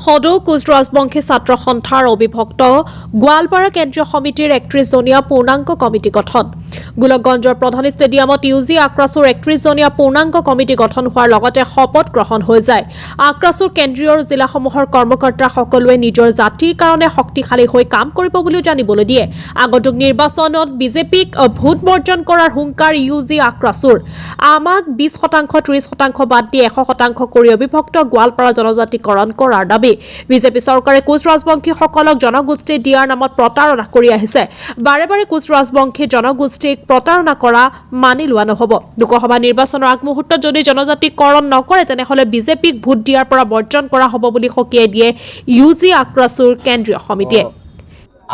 সদৌ কোচ ৰাজবংশী ছাত্ৰ সন্থাৰ অবিভক্ত গোৱালপাৰা কেন্দ্ৰীয় সমিতিৰ ৩১জনীয়া পূৰ্ণাংগ কমিটি গঠন। গোলকগঞ্জৰ প্ৰধান ষ্টেডিয়ামত ইউজি আক্ৰাছুৰ ৩১জনীয়া পূৰ্ণাংগ কমিটি গঠন হোৱাৰ লগতে শপত গ্ৰহণ হৈ যায়। আক্ৰাছুৰ কেন্দ্ৰীয় আৰু জিলাসমূহৰ কৰ্মকৰ্তা সকলোৱে নিজৰ জাতিৰ কাৰণে শক্তিশালী হৈ কাম কৰিব বুলিও জানিবলৈ দিয়ে। আগন্তুক নিৰ্বাচনত বিজেপিক ভোট বৰ্জন কৰাৰ হুংকাৰ ইউজি আক্ৰাছুৰ। আমাক ২০% ৩০% বাদ দি ১০০% কৰি অবিভক্ত গোৱালপাৰা জনজাতিকৰণ কৰাৰ দাবী। বিজেপি চৰকাৰে কোচ ৰাজবংশীসকলক জনগোষ্ঠী দিয়াৰ নামত প্ৰতাৰণা কৰি আহিছে। বাৰে বাৰে কোচ ৰাজবংশী জনগোষ্ঠীক প্ৰতাৰণা কৰা মানি লোৱা নহ'ব। লোকসভা নিৰ্বাচনৰ আগমুহূৰ্তত যদি জনজাতিকৰণ নকৰে তেনেহ'লে বিজেপিক ভোট দিয়াৰ পৰা বৰ্জন কৰা হ'ব বুলি সকীয়াই দিয়ে ইউজি আক্ৰাছুৰ কেন্দ্ৰীয় সমিতিয়ে।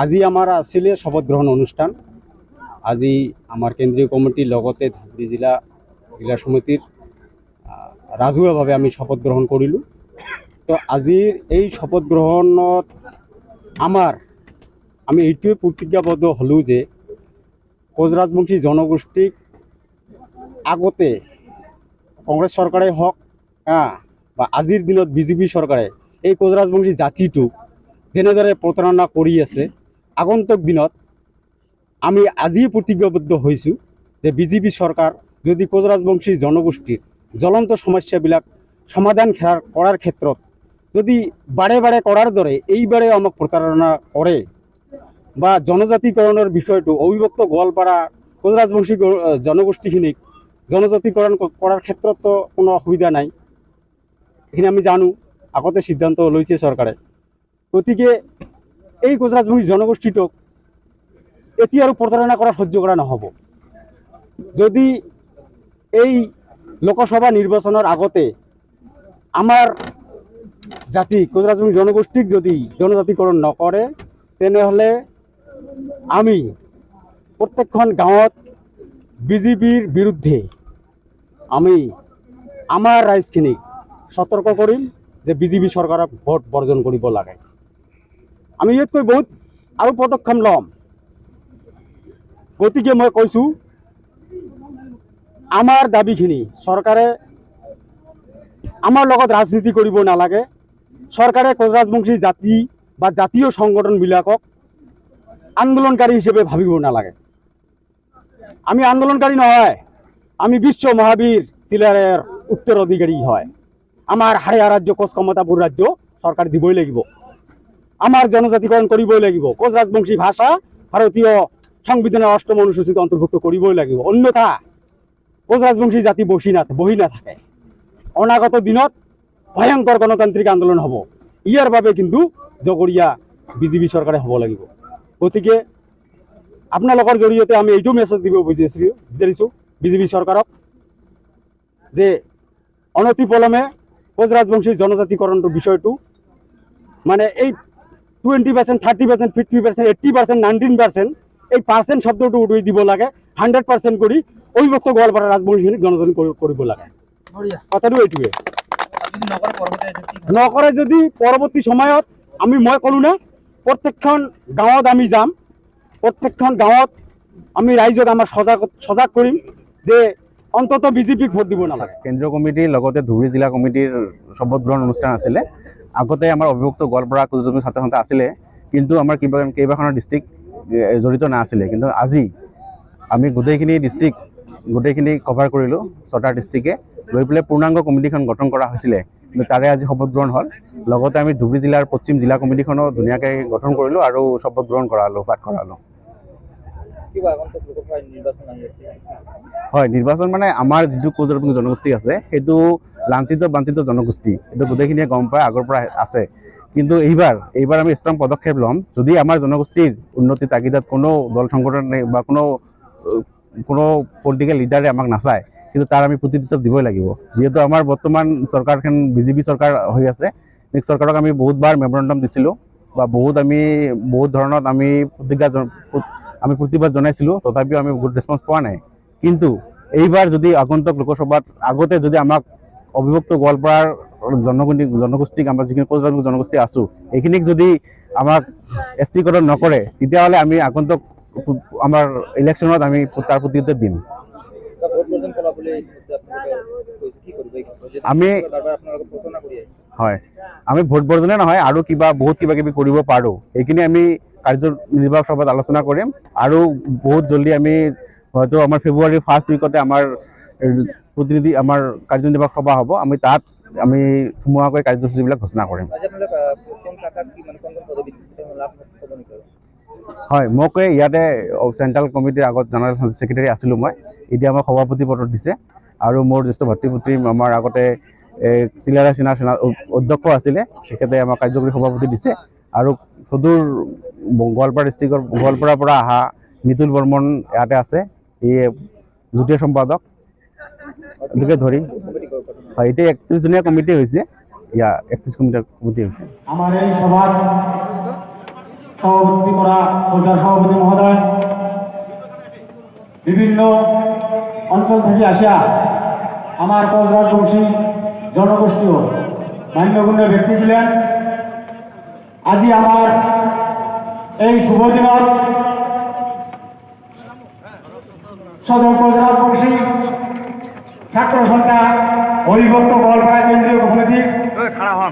আজি আমাৰ আছিলে শপত গ্ৰহণ অনুষ্ঠান। আজি আমাৰ কেন্দ্ৰীয় কমিটিৰ লগতে ধুবুৰী জিলা সমিতিৰ ৰাজহুৱাভাৱে আমি শপত গ্ৰহণ কৰিলোঁ। তো আজিৰ এই শপত গ্ৰহণত আমি এইটোৱে প্ৰতিজ্ঞাবদ্ধ হ'লোঁ যে কোচ ৰাজবংশী জনগোষ্ঠীক আগতে কংগ্ৰেছ চৰকাৰে হওক বা আজিৰ দিনত বিজেপি চৰকাৰে এই কোচ ৰাজবংশী জাতিটোক যেনেদৰে প্ৰতাৰণা কৰি আছে, আগন্তুক দিনত আমি আজি প্ৰতিজ্ঞাবদ্ধ হৈছোঁ যে বিজেপি চৰকাৰ যদি কোচ ৰাজবংশী জনগোষ্ঠীৰ জ্বলন্ত সমস্যাবিলাক সমাধান কৰাৰ ক্ষেত্ৰত যদি বাৰে বাৰে কৰাৰ দৰে এইবাৰেও আমাক প্ৰতাৰণা কৰে বা জনজাতিকৰণৰ বিষয়টো অবিভক্ত গোৱালপাৰা কোচ ৰাজবংশী জনগোষ্ঠীখিনিক জনজাতিকৰণ কৰাৰ ক্ষেত্ৰতো কোনো অসুবিধা নাই। এইখিনি আমি জানো, আগতে সিদ্ধান্ত লৈছে চৰকাৰে। গতিকে এই কোচ ৰাজবংশী জনগোষ্ঠীটোক এতিয়া আৰু প্ৰতাৰণা কৰা সহ্য কৰা নহ'ব। যদি এই লোকসভা নিৰ্বাচনৰ আগতে আমাৰ জাতি কোচ ৰাজবংশী জনগোষ্ঠীক যদি জনজাতিকৰণ নকৰে তেনেহ'লে আমি প্ৰত্যেকখন গাঁৱত বিজেপিৰ বিৰুদ্ধে আমি আমাৰ ৰাইজখিনিক সতৰ্ক কৰিম যে বিজেপি চৰকাৰক ভোট বৰ্জন কৰিব লাগে। আমি ইয়াতকৈ বহুত আৰু পদক্ষেপ ল'ম। গতিকে মই কৈছোঁ আমাৰ দাবীখিনি চৰকাৰে আমাৰ লগত ৰাজনীতি কৰিব নালাগে। চৰকাৰে কোচ ৰাজবংশী জাতি বা জাতীয় সংগঠনবিলাকক আন্দোলনকাৰী হিচাপে ভাবিব নালাগে। আমি আন্দোলনকাৰী নহয়, আমি বিশ্ব মহাবীৰ চিলাৰৰ উত্তৰাধিকাৰী হয়। আমাৰ হাৰিয়া ৰাজ্য কোচ ক্ষমতাবোৰ ৰাজ্য চৰকাৰ দিবই লাগিব। আমাৰ জনজাতিকৰণ কৰিবই লাগিব। কোচ ৰাজবংশী ভাষা ভাৰতীয় সংবিধানৰ ৮ম অনুসূচীত অন্তৰ্ভুক্ত কৰিবই লাগিব। অন্যথা কোচ ৰাজবংশী জাতি বহি নাথাকে। অনাগত দিনত ভয়ংকৰ গণতান্ত্ৰিক আন্দোলন হ'ব। ইয়াৰ বাবে কিন্তু জগৰীয়া বিজেপি চৰকাৰে হ'ব লাগিব। গতিকে আপোনালোকৰ জৰিয়তে আমি এইটো মেছেজ দিব বিচাৰিছোঁ বিজেপি চৰকাৰক যে অনতিপলমে কোচ ৰাজবংশী জনজাতিকৰণৰ বিষয়টো মানে এই 20%, 30%, 50%, 80%, 19% এই পাৰ্চেণ্ট শব্দটো উঠুৱাই দিব লাগে। 100% কৰি অবিভক্ত গোৱালপাৰা ৰাজবংশীখিনিক জনজাতি কৰিব লাগে। কথাটো এইটোৱে। নকৰে যদি পৰৱৰ্তী সময়ত মই ক'লোঁ না, প্ৰত্যেকখন গাঁৱত আমি যাম, প্ৰত্যেকখন গাঁৱত আমি ৰাইজক আমাৰ সজাগ কৰিম যে অন্তত বিজেপিক ভোট দিব নালাগে। কেন্দ্ৰীয় কমিটিৰ লগতে ধুবুৰী জিলা কমিটিৰ শপত গ্ৰহণ অনুষ্ঠান আছিলে। আগতে আমাৰ অবিভক্ত গোৱালপাৰা কোচ ৰাজবংশী ছাত্ৰ সন্থা আছিলে, কিন্তু আমাৰ কেইবাখনৰ ডিষ্ট্ৰিক্ট জড়িত নাছিলে। কিন্তু আজি আমি গোটেইখিনি কভাৰ কৰিলোঁ 6টা ডিষ্ট্ৰিক্টে লৈ পেলাই পূৰ্ণাংগ কমিটিখন গঠন কৰা হৈছিলে। কিন্তু তাৰে আজি শপত গ্ৰহণ হ'ল। লগতে আমি ধুবুৰী জিলাৰ পশ্চিম জিলা কমিটিখনো ধুনীয়াকৈ গঠন কৰিলোঁ আৰু শপত গ্ৰহণ পাঠ কৰালোঁ। হয়, নিৰ্বাচন মানে আমাৰ যিটো কোচ ৰাজবংশী জনগোষ্ঠী আছে সেইটো লাঞ্ছিত বাঞ্ছিত জনগোষ্ঠী, এইটো গোটেইখিনিয়ে গম পায়, আগৰ পৰা আছে। কিন্তু এইবাৰ আমি ষ্ট্ৰং পদক্ষেপ ল'ম। যদি আমাৰ জনগোষ্ঠীৰ উন্নতিৰ তাগিদাত কোনো দল সংগঠন বা কোনো পলিটিকেল লিডাৰে আমাক নাচায়, কিন্তু তাৰ আমি প্ৰতিনিধিত্ব দিবই লাগিব। যিহেতু আমাৰ বৰ্তমান চৰকাৰখন বিজেপি চৰকাৰ হৈ আছে, নেক্সট চৰকাৰক আমি বহুতবাৰ মেমৰেণ্ডাম দিছিলোঁ বা বহুত ধৰণত আমি প্ৰতিবাদ জনাইছিলোঁ, তথাপিও আমি গুড ৰেছপন্স পোৱা নাই। কিন্তু এইবাৰ যদি আগন্তুক লোকসভাত আগতে যদি আমাক অবিভক্ত গোৱালপাৰাৰ জনগোষ্ঠীক আমাৰ যিখিনি কোচ ৰাজবংশী জনগোষ্ঠী আছোঁ এইখিনিক যদি আমাক এছটিকৰণ নকৰে তেতিয়াহ'লে আমি আগন্তুক আমাৰ ইলেকশ্যনত আমি তাৰ প্ৰতিউত্তৰ দিম। আমি হয় আমি ভোট বৰ্জনে নহয় আৰু বহুত কিবা কিবি কৰিব পাৰোঁ, এইখিনি আমি কাৰ্যনিৰ্বাহক সভাত আলোচনা কৰিম আৰু বহুত জলদি আমি হয়তো আমাৰ ফেব্ৰুৱাৰীৰ ফাৰ্ষ্ট উইকতে আমাৰ প্ৰতিনিধি আমাৰ কাৰ্যনিৰ্বাহক সভা হ'ব, আমি তাত আমি ধুমুহাকৈ কাৰ্যসূচীবিলাক ঘোষণা কৰিম। হয়, মোক ইয়াতে চেণ্ট্ৰেল কমিটিৰ আগত জেনেৰেল ছেক্ৰেটাৰী আছিলোঁ মই, এতিয়া মই সভাপতি পদত দিছে আৰু মোৰ জ্যেষ্ঠ ভাতৃপুত্ৰী আমাৰ আগতে চিলাৰা সেনাৰ অধ্যক্ষ আছিলে, তেখেতে আমাৰ কাৰ্যকৰী সভাপতি দিছে আৰু সদূৰ গোৱালপাৰা ডিষ্ট্ৰিক্টৰ গোৱালপাৰাৰ পৰা অহা মিতুল বৰ্মন ইয়াতে আছে, ই যুটীয়া সম্পাদক এনেকৈ ধৰি। হয়, এতিয়া 31জনীয়া কমিটি হৈছে, 31 কমিটি হৈছে। আমার এই সভার সভাপতি করা সরকার সভাপতি মহোদয় বিভিন্ন অঞ্চল থেকে আসা আমার কোচ রাজবংশী জনগোষ্ঠীও মান্যগণ্য ব্যক্তি ছিলেন। আজি আমার এই শুভ দিনত সদর কোচ রাজবংশী ছাত্র সন্ধ্যা অভিভক্ত গোয়ালপাড়া কেন্দ্রীয় কমিটির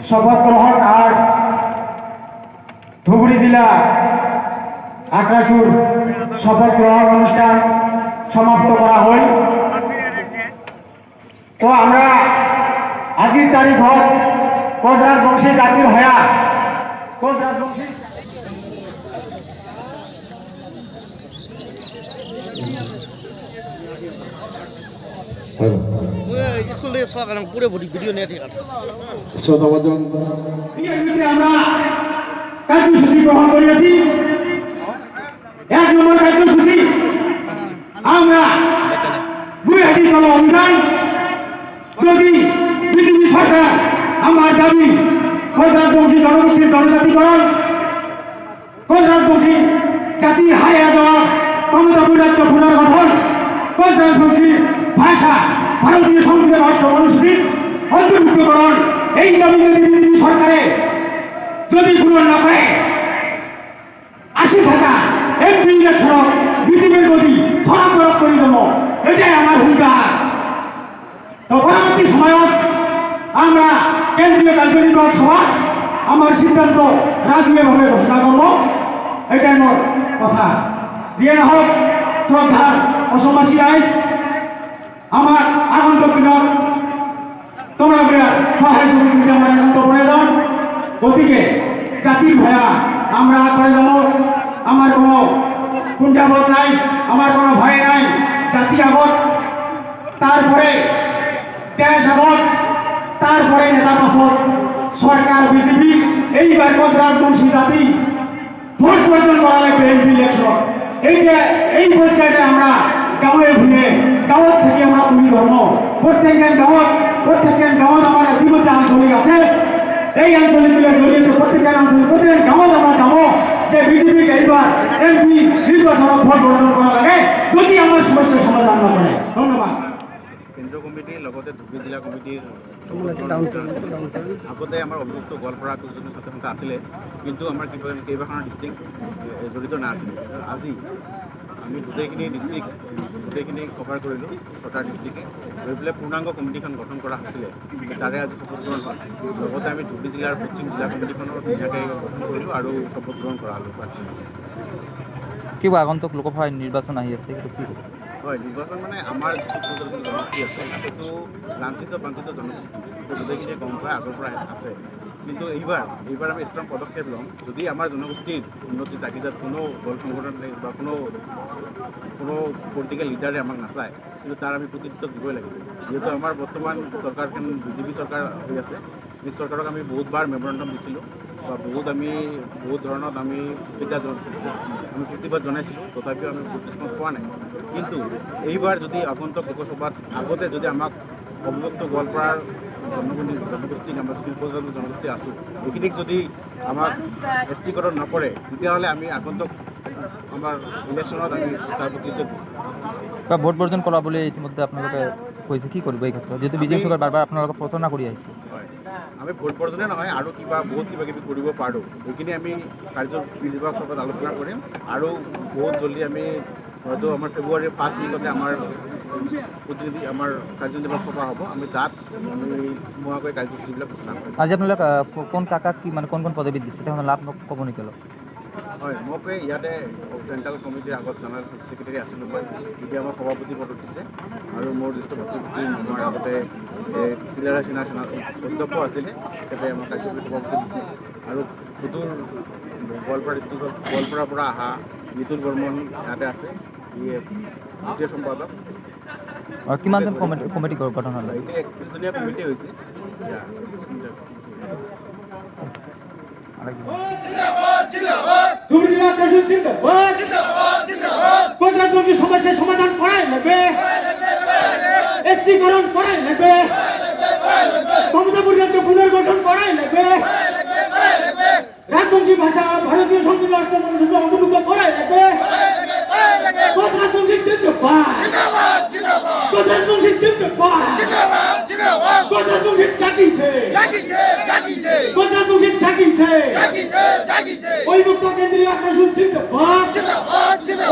শপথ গ্রহণ আর ধুবড়ী জেলা আক্রাসুর শপথ গ্রহণ অনুষ্ঠান সমাপ্ত করা হয়। তো আমরা আজির তারিখ কোচ রাজবংশী জাতির হয়া কোচ রাজবংশী স্কুল থেকে চোৱা কাৰণে পুৰে ভিডিঅ' নিয়ে ঠিক আছে। আমরা কার্যসূচি গ্রহণ করিয়াছি। 1 নম্বর কার্যসূচি আমরা 2 হাতি চলো অভিযান। যদি বিজেপি সরকার আমার দাবি কোচ রাজবংশী জনগোষ্ঠীর জনজাতিকরণ, কোচ রাজবংশী জাতির হারিয়ে যাওয়া ক্ষমতাপূর্ণ রাজ্য পুনর্গঠন, কোচ রাজবংশী ভাষা ভারতীয় সংবিধান 8ম অনুচ্ছেদ অন্তর্ভুক্তকরণ, এই দাবি যদি বিজেপি সরকারে যদি পূরণ না করে 80 থাকা এমপি ইলেকশন বিজেপির গতি ধরামরক করে দেব, এটাই আমার হুঙ্কার। তো পরবর্তী সময়ত আমরা কেন্দ্রীয় কার্যনির্বাহক সভা আমার সিদ্ধান্ত রাজকীয়ভাবে ঘোষণা করব, এটাই মোর কথা। যে না হোক শ্রদ্ধার অসমবাসী রাইজ, আমার আগন্তুক দিনত তোমরা সহায় সহযোগিতা আমার একান্ত প্রয়োজন। গতিকে জাতির ভয়া আমরা করে যাব, আমার কোনো কুণ্ঠাবোধ নাই, আমার কোনো ভয় নাই। জাতি আগত, তারপরে দেশ আগত, তারপরে নেতা পাশত, সরকার বিজেপি। এইবার কোচ রাজবংশী জাতি ভোট বর্জন করা লাগবে এমপি ইলেকশন। এই পর্যায়ে আমরা গাঁয়ে ভুঁয়ে গাঁৱত থেকে আমৰা তুলি ধৰ্ম প্ৰত্যেকেৰ গাঁৱত আমাৰ ইতিমধ্যে আঞ্চলিক আছে। এই আঞ্চলিকগুলোৰ জড়িয়ে প্ৰত্যেকেৰ গাঁৱত আমৰা যাবো যে বিজেপিকে এইবাৰ এমপি নিৰ্বাচনত ভোট বৰ্জন কৰা লাগে যদি আমাৰ সমস্যাৰ সমাধান না কৰে। ধন্যবাদ। কেন্দ্ৰীয় কমিটিৰ লগতে ধুবুৰী জিলা কমিটিৰ আগতে আমাৰ অভিযুক্ত গোৱালপাৰা ছাত্ৰ সংখ্যা আছিলে, কিন্তু আমাৰ কেইবাখনৰ ডিষ্ট্ৰিক্ট জড়িত নাছিলে। আজি আমি গোটেইখিনি কভাৰ কৰিলোঁ 6টা ডিষ্ট্ৰিক্টে গৈ পেলাই পূৰ্ণাংগ কমিটিখন গঠন কৰা হৈছিলে, তাৰে আজি শপত গ্ৰহণ হ'ল। লগতে আমি ধুবুৰী জিলাৰ পশ্চিম জিলা কমিটিখনৰ ধুনীয়াকৈ গঠন কৰিলোঁ আৰু শপত গ্ৰহণ কৰা হ'লোঁ। কিবা আগন্তুক লোকসভা নিৰ্বাচন আহি আছে, হয়, নিৰ্বাচন মানে আমাৰ যিটো জনগোষ্ঠী আছে সেইটো লাঞ্ছিত বাঞ্ছিত জনগোষ্ঠী, গোটেইখিনিয়ে গম পায় আগৰ পৰা আছে। কিন্তু এইবাৰ আমি ষ্ট্ৰং পদক্ষেপ ল'ম। যদি আমাৰ জনগোষ্ঠীৰ উন্নতিৰ তাগিদাত কোনো দল সংগঠন বা কোনো পলিটিকেল লিডাৰে আমাক নাচায়, কিন্তু তাৰ আমি প্ৰতিনিধিত্ব দিবই লাগিব। যিহেতু আমাৰ বৰ্তমান চৰকাৰখন বিজেপি চৰকাৰ হৈ আছে, এই চৰকাৰক আমি বহুতবাৰ মেমৰেণ্ডাম দিছিলোঁ বা বহুত ধৰণত আমি প্ৰতিবাদ জনাইছিলোঁ, তথাপিও আমি ৰেছপন্স পোৱা নাই। কিন্তু এইবাৰ যদি আগন্তুক লোকসভাত আগতে যদি আমাক অভিযুক্ত গোৱালপাৰাৰ জনগোষ্ঠীক আমাৰ যিখিনি উপজাতি জনগোষ্ঠী আছোঁ সেইখিনিক যদি আমাক এষ্টিকৰণ নকৰে, তেতিয়াহ'লে আমি আগন্তুক আমাৰ ইলেকশ্যনত আমি তাৰ প্ৰতিনিধিত্ব দিম। ভোট বৰ্জন কৰা বুলি ইতিমধ্যে আপোনালোকে কৈছে, কি কৰিব এই ক্ষেত্ৰত, যিহেতু বিজেপি চৰকাৰ বাৰ বাৰ আপোনালোকক প্ৰতাৰণা কৰি আহিছে? হয়, আমি ভোট বৰ্জনে নহয় আৰু বহুত কিবা কিবি কৰিব পাৰোঁ, সেইখিনি আমি কাৰ্যনিৰ্বাহক সভাত আলোচনা কৰিম আৰু বহুত জলদি আমি হয়তো আমাৰ ফেব্ৰুৱাৰীৰ ফাৰ্ষ্ট উইকতে আমাৰ প্ৰতিনিধি আমাৰ কাৰ্যনিৰ্বাহক সভা হ'ব, আমি তাত আমি ধুমুহাকৈ কাৰ্যসূচীবিলাক ঘোষণা কৰিম। আজি আপোনালোক কোন কাকাক কি মানে কোন পদবীত দিছে তেওঁ লাভ ক'ব নেকি অলপ? হয়, মোক ইয়াতে চেণ্ট্ৰেল কমিটিৰ আগত জেনেৰেল ছেক্ৰেটাৰী আছিলোঁ মই, এতিয়া মই সভাপতি পদত দিছে আৰু মোৰ জ্যেষ্ঠ ভাতৃ আমাৰ আগতে চিলাৰা সেনা অধ্যক্ষ আছিলে, তেখেতে আমাৰ কাৰ্যকৰী সভাপতি দিছে আৰু সুদূৰ গোৱালপাৰা ডিষ্ট্ৰিক্টত গোৱালপাৰাৰ পৰা অহা নিতুল বৰ্মন ইয়াতে আছে, ই দ্বিতীয় সম্পাদক। আৰু কিমানজন কমিটি গঠন হ'ল? এতিয়া 31জনীয়া কমিটি হৈছে। ধুবড়ী জেলা প্রশাসন জিন্দাবাদ, কোচরাজ মন্ত্রী সমস্যার সমাধান করাই লাগবে, এসটিকরণ করাই লাগবে, মমতাপুর রাজ্য পুনর্গঠন করাই লাগবে, রাজবংশী ভাষা ভারতীয় সংবিধান রাষ্ট্র অনুচ্ছেদে অন্তর্ভুক্ত করাই লাগবে। কোচরাজ মন্ত্রী জিন্দাবাদ, কোচরাজ মন্ত্রী জিন্দাবাদ, কোচরাজ মন্ত্রী জাগিছে, কোচরাজ মন্ত্রী জাগিছে, অভিভুক্ত কেন্দ্রীয় আকর্ষণ জিন্দাবাদ,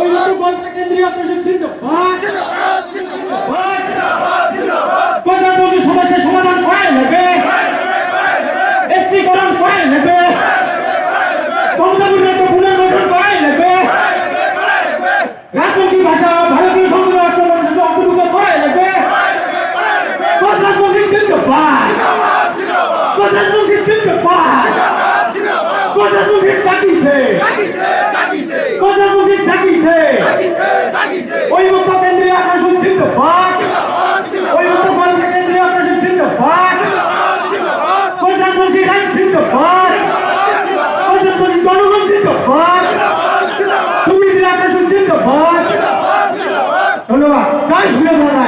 অভিভুক্ত গোয়ালপাড়া কেন্দ্রীয় আকর্ষণ জিন্দাবাদ, কোচরাজ মন্ত্রী সমস্যার সমাধান করাই লাগবে, এসটিকরণ করাই লাগবে, মমতাপুর রাজ্য পুনর্গঠন করাই লাগবে, রাজবংশী ভাষা ভারতীয় সংবিধান রাষ্ট্র অনুচ্ছেদে অন্তর্ভুক্ত করাই লাগবে। কোচরাজ মন্ত্রী জিন্দাবাদ, কোচরাজ মন্ত্রী জিন্দাবাদ, কোচরাজ মন্ত্রী জাগিছে, কোচরাজ মন্ত্রী জাগিছে, অভিভুক্ত কেন্দ্রীয় আকর্ষণ জিন্দাবাদ, অভিভুক্ত গোয়ালপাড়া কেন্দ্রীয় আকর্ষণ জিন্দাবাদ, কোচরাজ মন্ত্রী রায় জিন্দাবাদ, কোচরাজ মন্ত্রী জনগণ জিন্দাবাদ, ধুবড়ী জেলা আকর্ষণ জিন্দাবাদ। ধন্যবাদ। জয় শ্রী রাম।